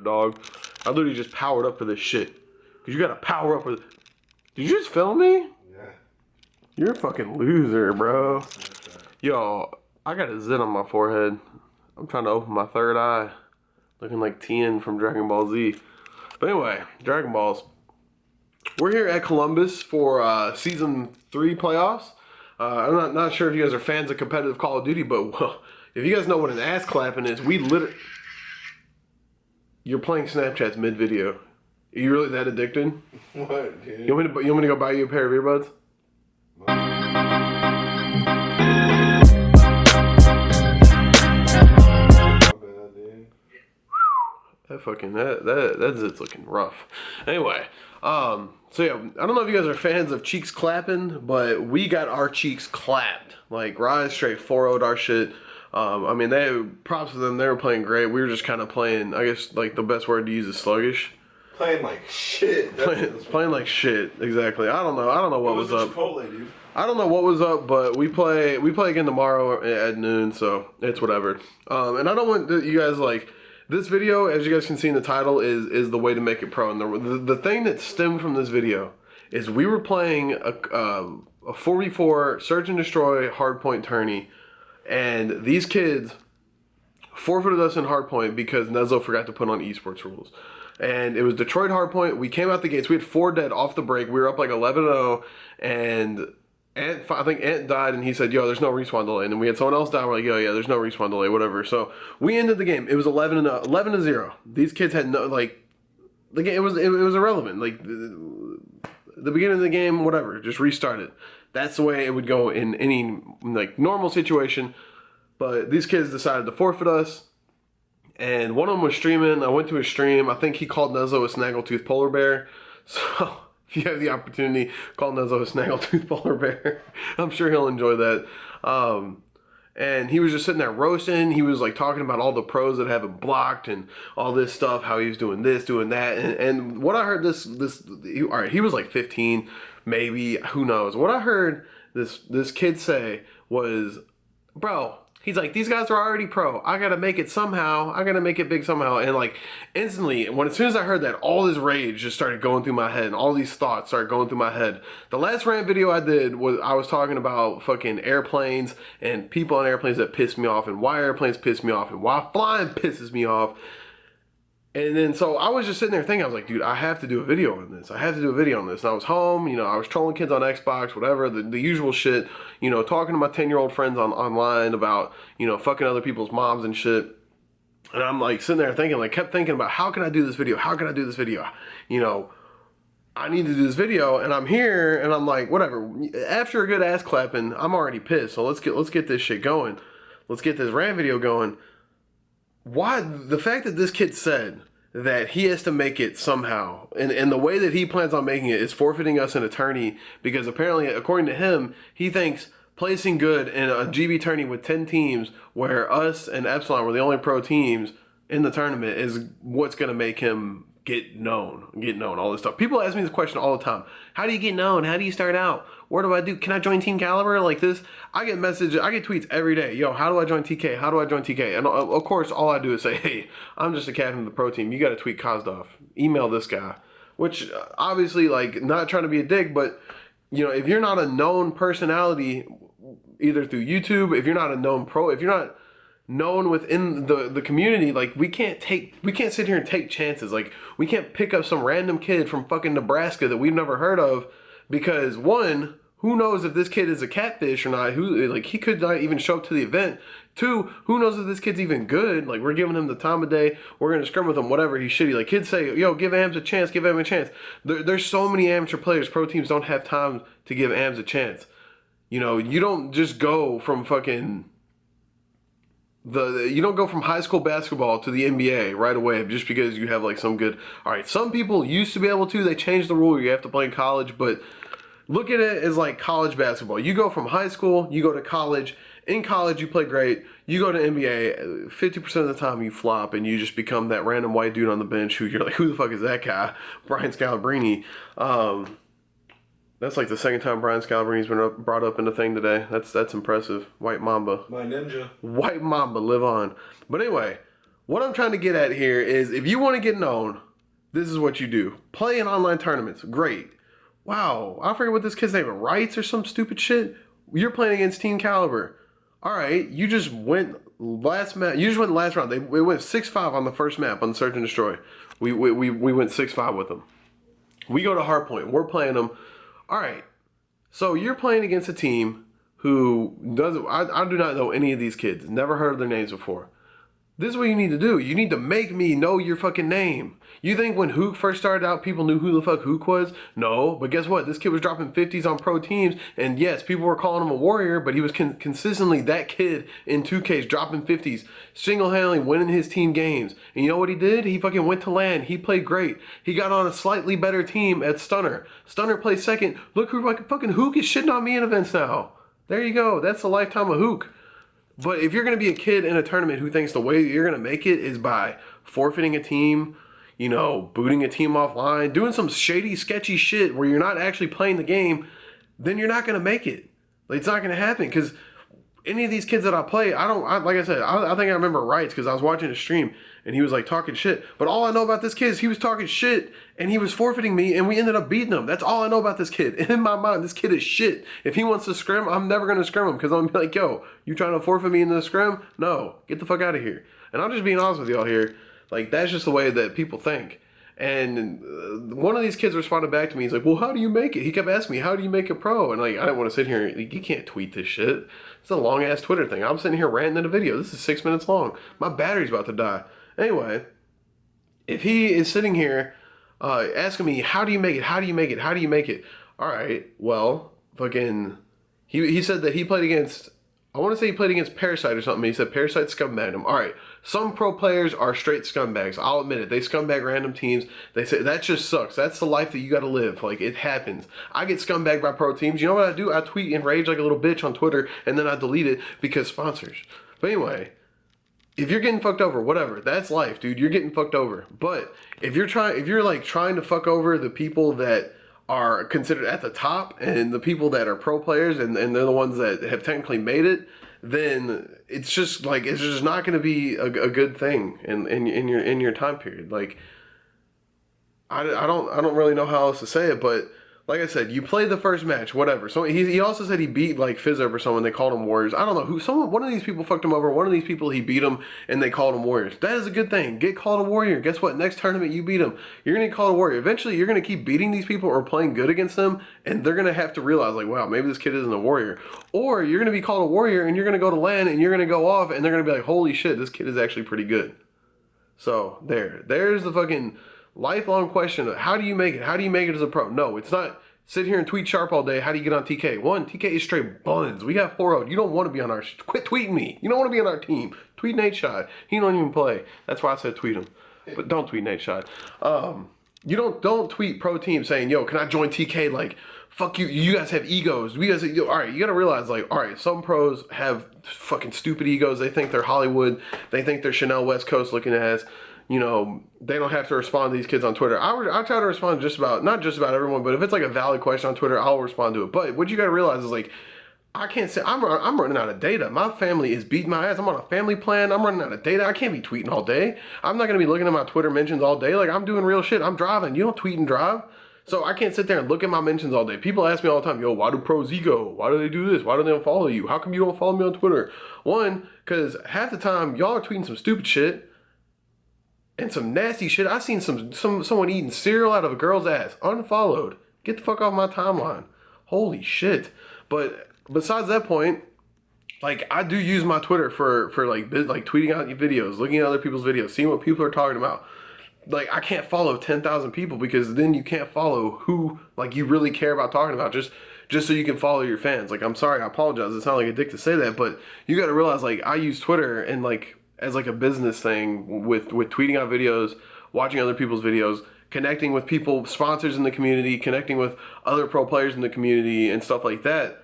dog. I literally just powered up for this shit. Cause you gotta power up for. Did you just film me? Yeah. You're a fucking loser, bro. Yo, I got a zit on my forehead. I'm trying to open my third eye. Looking like Tien from Dragon Ball Z. But anyway, Dragon Balls. We're here at Columbus for Season 3 playoffs. I'm not sure if you guys are fans of competitive Call of Duty, but well, if you guys know what an ass clapping is, we literally... You're playing Snapchats mid-video. Are you really that addicted? What, dude? You want me to go buy you a pair of earbuds? That zit's looking rough. Anyway, so yeah, I don't know if you guys are fans of cheeks clapping, but we got our cheeks clapped. Like, Rise straight 4-0'd our shit. I mean, props to them, they were playing great. We were just kind of playing, I guess, like, the best word to use is sluggish. Playing like shit. Playing like shit, exactly. I don't know what was up. Chipotle, dude. I don't know what was up, but we play again tomorrow at noon, so it's whatever. And I don't want you guys, like, this video, as you guys can see in the title, is the way to make it pro. And the thing that stemmed from this video is we were playing a 4v4 search and destroy hardpoint tourney, and these kids forfeited us in hardpoint because Nezo forgot to put on esports rules. And it was Detroit hardpoint. We came out the gates. We had 4 dead off the break. We were up like 11-0, and I think Ant died, and he said, yo, there's no respawn delay. And then we had someone else die. We're like, yo, yeah, there's no respawn delay, whatever. So we ended the game. It was 11-0. These kids had no, like, the game, it was irrelevant. Like, the beginning of the game, whatever, just restart it. That's the way it would go in any, like, normal situation. But these kids decided to forfeit us. And one of them was streaming. I went to his stream. I think he called Nezo a snaggletooth polar bear. So if you have the opportunity, call Nezo a snaggletooth polar bear. I'm sure he'll enjoy that. And he was just sitting there roasting. He was like talking about all the pros that have him blocked and all this stuff, how he was doing this, doing that. And what I heard all right, he was like 15, maybe, who knows. What I heard this kid say was, bro, he's like, these guys are already pro. I gotta make it somehow. I gotta make it big somehow. And like instantly, as soon as I heard that, all this rage just started going through my head, and all these thoughts started going through my head. The last rant video I did was I was talking about fucking airplanes and people on airplanes that piss me off, and why airplanes piss me off, and why flying pisses me off. And then, so I was just sitting there thinking, I was like, dude, I have to do a video on this. I have to do a video on this. And I was home, you know, I was trolling kids on Xbox, whatever, the usual shit, you know, talking to my 10-year-old friends online about, you know, fucking other people's moms and shit. And I'm like sitting there thinking, like, kept thinking about how can I do this video? How can I do this video? You know, I need to do this video, and I'm here, and I'm like, whatever. After a good ass clapping, I'm already pissed. So let's get this shit going. Let's get this rant video going. Why the fact that this kid said that he has to make it somehow, and the way that he plans on making it is forfeiting us an attorney, because apparently, according to him, he thinks placing good in a GB tourney with 10 teams, where us and Epsilon were the only pro teams in the tournament, is what's going to make him get known, all this stuff. People ask me this question all the time. How do you get known? How do you start out? What do I do? Can I join Team Kaliber? Like this, I get messages, I get tweets every day. Yo, how do I join TK? How do I join TK? And of course, all I do is say, hey, I'm just a captain of the pro team. You got to tweet Kozdov. Email this guy. Which, obviously, like, not trying to be a dick, but, you know, if you're not a known personality, either through YouTube, if you're not a known pro, if you're not known within the community, like, we can't sit here and take chances. Like, we can't pick up some random kid from fucking Nebraska that we've never heard of, because one, who knows if this kid is a catfish or not? He could not even show up to the event. Two, who knows if this kid's even good? Like, we're giving him the time of day. We're gonna scrim with him, whatever. He's shitty. Like, kids say, yo, give AMS a chance. Give AMS a chance. There's so many amateur players. Pro teams don't have time to give AMS a chance. You know, you don't just go from fucking you don't go from high school basketball to the NBA right away just because you have like some good. All right, some people used to be able to. They changed the rule. You have to play in college, but look at it as like college basketball. You go from high school, you go to college. In college, you play great. You go to NBA, 50% of the time you flop, and you just become that random white dude on the bench who you're like, who the fuck is that guy? Brian Scalabrine. That's like the second time Brian Scalabrine's been brought up in the thing today. That's impressive. White Mamba. My ninja. White Mamba, live on. But anyway, what I'm trying to get at here is if you want to get known, this is what you do. Play in online tournaments. Great. Wow, I forget what this kid's name is. Rights or some stupid shit. You're playing against Team Kaliber. All right, you just went last match. You just went last round. We went 6-5 on the first map on Search and Destroy. We went 6-5 with them. We go to Hardpoint. We're playing them. All right. So you're playing against a team who doesn't. I do not know any of these kids. Never heard of their names before. This is what you need to do. You need to make me know your fucking name. You think when Hook first started out, people knew who the fuck Hook was? No, but guess what? This kid was dropping 50s on pro teams, and yes, people were calling him a warrior, but he was consistently that kid in 2Ks dropping 50s, single-handedly winning his team games. And you know what he did? He fucking went to LAN. He played great. He got on a slightly better team at Stunner. Stunner played second. Look who fucking Hook is shitting on me in events now. There you go. That's the lifetime of Hook. But if you're going to be a kid in a tournament who thinks the way you're going to make it is by forfeiting a team, you know, booting a team offline, doing some shady, sketchy shit where you're not actually playing the game, then you're not going to make it. Like, it's not going to happen because any of these kids that I play, like I said, I think I remember Rights because I was watching a stream and he was like talking shit. But all I know about this kid is he was talking shit and he was forfeiting me and we ended up beating him. That's all I know about this kid. In my mind, this kid is shit. If he wants to scrim, I'm never going to scrim him because I'm going to be like, yo, you trying to forfeit me in the scrim? No, get the fuck out of here. And I'm just being honest with y'all here. Like, that's just the way that people think. And one of these kids responded back to me. He's like, well, how do you make it? He kept asking me, how do you make it pro? And like, I didn't want to sit here. Like, you can't tweet this shit. It's a long-ass Twitter thing. I'm sitting here ranting in a video. This is 6 minutes long. My battery's about to die. Anyway, if he is sitting here asking me, how do you make it? How do you make it? How do you make it? All right, well, fucking, he said that he played against, I want to say he played against Parasite or something. He said Parasite scumbagged him. All right, some pro players are straight scumbags. I'll admit it. They scumbag random teams. They say that just sucks. That's the life that you got to live. Like, it happens. I get scumbagged by pro teams. You know what I do? I tweet and rage like a little bitch on Twitter, and then I delete it because sponsors. But anyway, if you're getting fucked over, whatever, that's life, dude. You're getting fucked over. But if you're trying to fuck over the people that are considered at the top and the people that are pro players and they're the ones that have technically made it, then it's just like, it's just not going to be a good thing in your time period. Like, I don't really know how else to say it, but like I said, you played the first match, whatever. So he also said he beat like Fizzup or someone. They called him Warriors. I don't know who. One of these people fucked him over. One of these people he beat him, and they called him Warriors. That is a good thing. Get called a Warrior. Guess what? Next tournament you beat him, you're gonna get called a Warrior. Eventually, you're gonna keep beating these people or playing good against them, and they're gonna have to realize like, wow, maybe this kid isn't a Warrior. Or you're gonna be called a Warrior, and you're gonna go to LAN, and you're gonna go off, and they're gonna be like, holy shit, this kid is actually pretty good. So there's the fucking lifelong question of how do you make it? How do you make it as a pro? No, it's not. Sit here and tweet sharp all day. How do you get on TK? One, TK is straight buns. We got 4-0. You don't want to be on our... Quit tweeting me. You don't want to be on our team. Tweet Nate Shot. He don't even play. That's why I said tweet him. But don't tweet Nate Shot. You don't tweet pro team saying, yo, can I join TK? Like, fuck you. You guys have egos. We guys, yo, all right, you got to realize, like, all right, some pros have fucking stupid egos. They think they're Hollywood. They think they're Chanel West Coast looking ass. You know, they don't have to respond to these kids on Twitter. I try to respond not just about everyone, but if it's like a valid question on Twitter, I'll respond to it. But what you got to realize is like, I can't say, I'm running out of data. My family is beating my ass. I'm on a family plan. I'm running out of data. I can't be tweeting all day. I'm not going to be looking at my Twitter mentions all day. Like, I'm doing real shit. I'm driving. You don't tweet and drive. So I can't sit there and look at my mentions all day. People ask me all the time, yo, why do pros ego? Why do they do this? Why do they unfollow you? How come you don't follow me on Twitter? One, because half the time, y'all are tweeting some stupid shit. And some nasty shit. I seen someone eating cereal out of a girl's ass. Unfollowed. Get the fuck off my timeline. Holy shit. But besides that point, like, I do use my Twitter for like tweeting out videos, looking at other people's videos, seeing what people are talking about. Like, I can't follow 10,000 people because then you can't follow who, like, you really care about talking about just so you can follow your fans. Like, I'm sorry, I apologize. It's not like a dick to say that, but you got to realize, like, I use Twitter and, like, as like a business thing with tweeting out videos, watching other people's videos, connecting with people, sponsors in the community, connecting with other pro players in the community and stuff like that.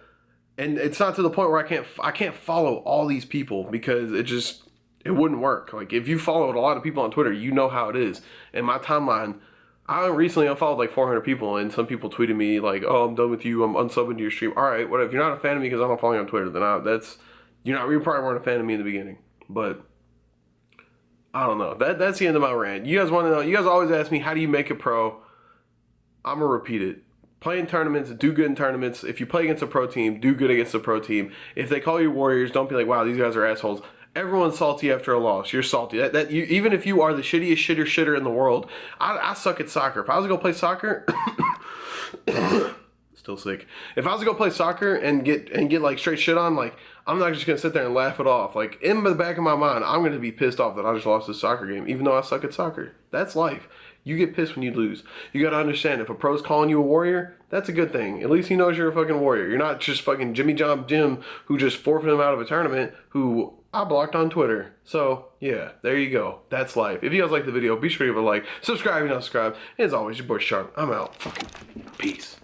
And it's not to the point where I can't follow all these people because it wouldn't work. Like, if you followed a lot of people on Twitter, you know how it is. And my timeline, I recently unfollowed like 400 people, and some people tweeted me like, oh, I'm done with you, I'm unsubbing to your stream. All right, whatever. If you're not a fan of me because I don't follow you on Twitter, then you probably weren't a fan of me in the beginning. But I don't know. That's the end of my rant. You guys want to know? You guys always ask me, how do you make it pro? I'm gonna repeat it. Play in tournaments, do good in tournaments. If you play against a pro team, do good against a pro team. If they call you warriors, don't be like, wow, these guys are assholes. Everyone's salty after a loss. You're salty. Even if you are the shittiest shitter in the world, I suck at soccer. If I was gonna play soccer, still sick. If I was to go play soccer and get like straight shit on, like I'm not just gonna sit there and laugh it off. Like in the back of my mind, I'm gonna be pissed off that I just lost this soccer game, even though I suck at soccer. That's life. You get pissed when you lose. You gotta understand, if a pro's calling you a warrior, that's a good thing. At least he knows you're a fucking warrior. You're not just fucking Jimmy John Jim who just forfeited him out of a tournament, who I blocked on Twitter. So, yeah, there you go. That's life. If you guys like the video, be sure to give it a like. Subscribe if you're not subscribed. And as always, your boy Sharp. I'm out. Fucking peace.